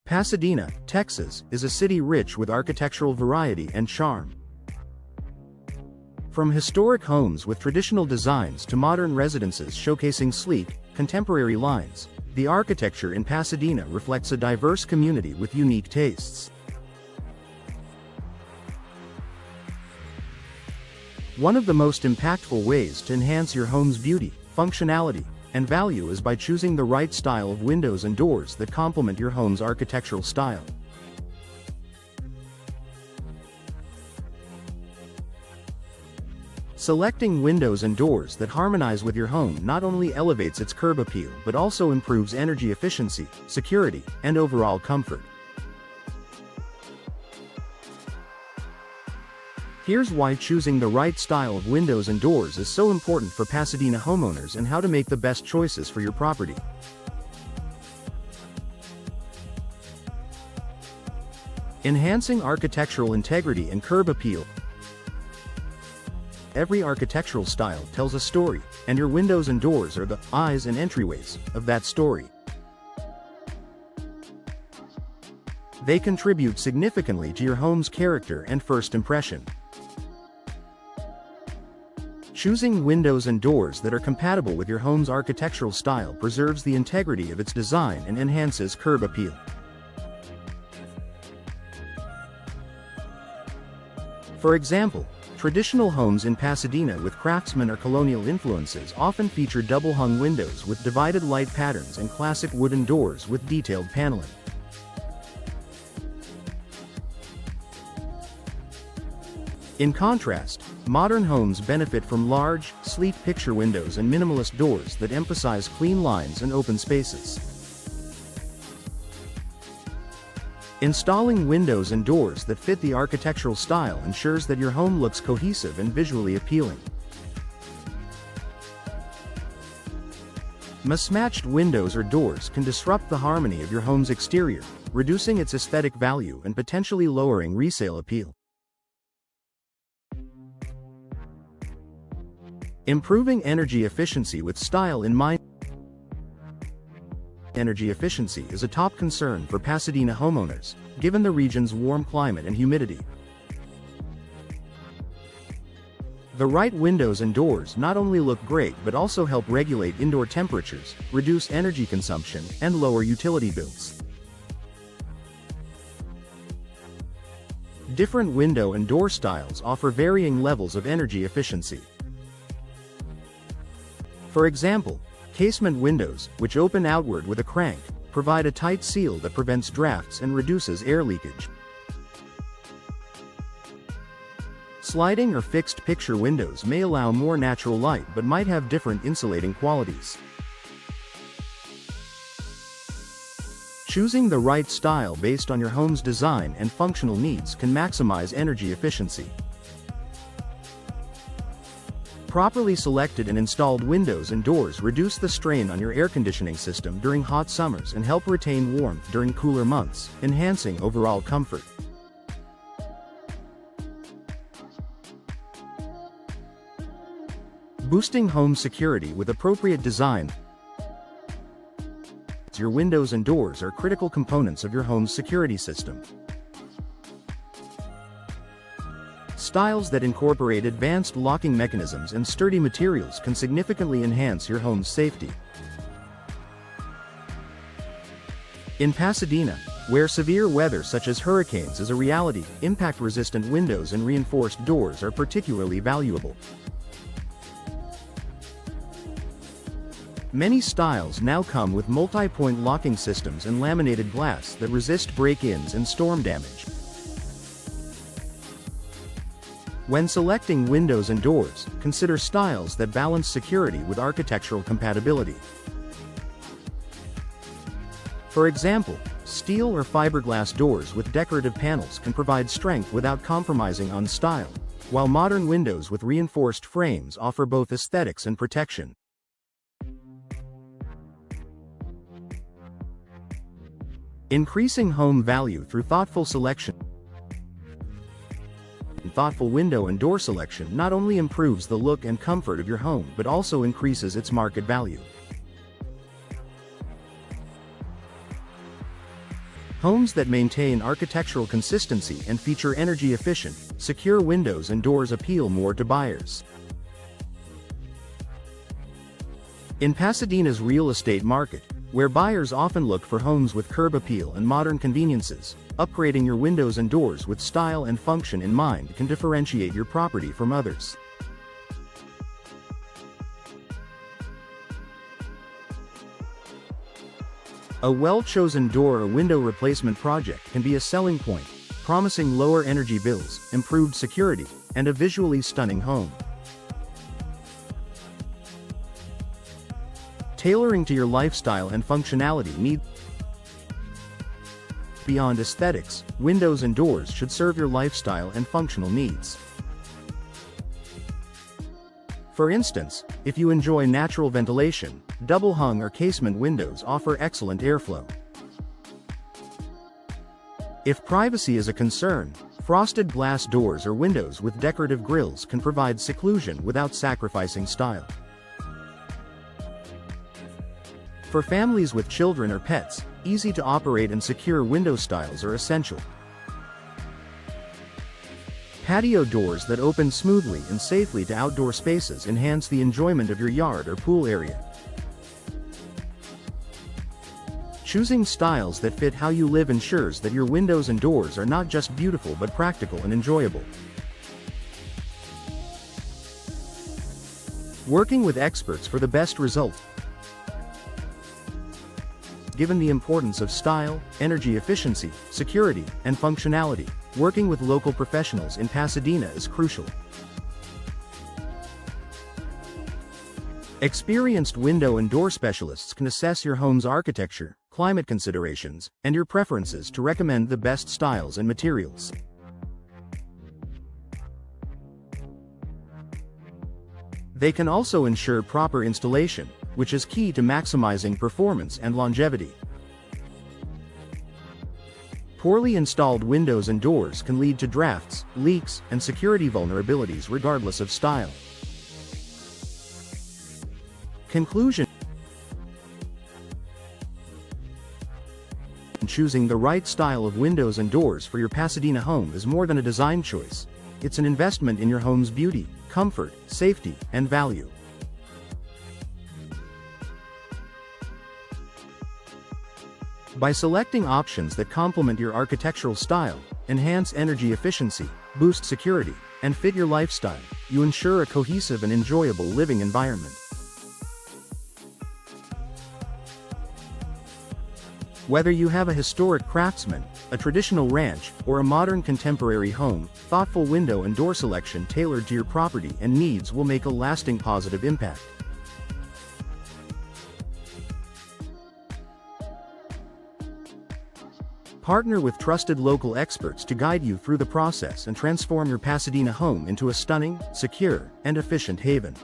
Pasadena, Texas, is a city rich with architectural variety and charm. From historic homes with traditional designs to modern residences showcasing sleek, contemporary lines, the architecture in Pasadena reflects a diverse community with unique tastes. One of the most impactful ways to enhance your home's beauty, functionality, and value is by choosing the right style of windows and doors that complement your home's architectural style. Selecting windows and doors that harmonize with your home not only elevates its curb appeal but also improves energy efficiency, security, and overall comfort. Here's why choosing the right style of windows and doors is so important for Pasadena homeowners and how to make the best choices for your property. Enhancing architectural integrity and curb appeal. Every architectural style tells a story, and your windows and doors are the eyes and entryways of that story. They contribute significantly to your home's character and first impression. Choosing windows and doors that are compatible with your home's architectural style preserves the integrity of its design and enhances curb appeal. For example, traditional homes in Pasadena with craftsman or colonial influences often feature double-hung windows with divided light patterns and classic wooden doors with detailed paneling. In contrast, modern homes benefit from large, sleek picture windows and minimalist doors that emphasize clean lines and open spaces. Installing windows and doors that fit the architectural style ensures that your home looks cohesive and visually appealing. Mismatched windows or doors can disrupt the harmony of your home's exterior, reducing its aesthetic value and potentially lowering resale appeal. Improving energy efficiency with style in mind. Energy efficiency is a top concern for Pasadena homeowners, given the region's warm climate and humidity. The right windows and doors not only look great but also help regulate indoor temperatures, reduce energy consumption, and lower utility bills. Different window and door styles offer varying levels of energy efficiency. For example, casement windows, which open outward with a crank, provide a tight seal that prevents drafts and reduces air leakage. Sliding or fixed picture windows may allow more natural light but might have different insulating qualities. Choosing the right style based on your home's design and functional needs can maximize energy efficiency. Properly selected and installed windows and doors reduce the strain on your air conditioning system during hot summers and help retain warmth during cooler months, enhancing overall comfort. Boosting home security with appropriate design. Your windows and doors are critical components of your home's security system. Styles that incorporate advanced locking mechanisms and sturdy materials can significantly enhance your home's safety. In Pasadena, where severe weather such as hurricanes is a reality, impact-resistant windows and reinforced doors are particularly valuable. Many styles now come with multi-point locking systems and laminated glass that resist break-ins and storm damage. When selecting windows and doors, consider styles that balance security with architectural compatibility. For example, steel or fiberglass doors with decorative panels can provide strength without compromising on style, while modern windows with reinforced frames offer both aesthetics and protection. Increasing home value through thoughtful selection. Thoughtful window and door selection not only improves the look and comfort of your home but also increases its market value. Homes that maintain architectural consistency and feature energy-efficient, secure windows and doors appeal more to buyers. In Pasadena's real estate market, where buyers often look for homes with curb appeal and modern conveniences, upgrading your windows and doors with style and function in mind can differentiate your property from others. A well-chosen door or window replacement project can be a selling point, promising lower energy bills, improved security, and a visually stunning home. Tailoring to your lifestyle and functionality needs. Beyond aesthetics, windows and doors should serve your lifestyle and functional needs. For instance, if you enjoy natural ventilation, double-hung or casement windows offer excellent airflow. If privacy is a concern, frosted glass doors or windows with decorative grills can provide seclusion without sacrificing style. For families with children or pets, easy-to-operate and secure window styles are essential. Patio doors that open smoothly and safely to outdoor spaces enhance the enjoyment of your yard or pool area. Choosing styles that fit how you live ensures that your windows and doors are not just beautiful but practical and enjoyable. Working with experts for the best result. Given the importance of style, energy efficiency, security, and functionality, working with local professionals in Pasadena is crucial. Experienced window and door specialists can assess your home's architecture, climate considerations, and your preferences to recommend the best styles and materials. They can also ensure proper installation, which is key to maximizing performance and longevity. Poorly installed windows and doors can lead to drafts, leaks, and security vulnerabilities regardless of style. Conclusion: choosing the right style of windows and doors for your Pasadena home is more than a design choice. It's an investment in your home's beauty, comfort, safety, and value. By selecting options that complement your architectural style, enhance energy efficiency, boost security, and fit your lifestyle, you ensure a cohesive and enjoyable living environment. Whether you have a historic craftsman, a traditional ranch, or a modern contemporary home, thoughtful window and door selection tailored to your property and needs will make a lasting positive impact. Partner with trusted local experts to guide you through the process and transform your Pasadena home into a stunning, secure, and efficient haven.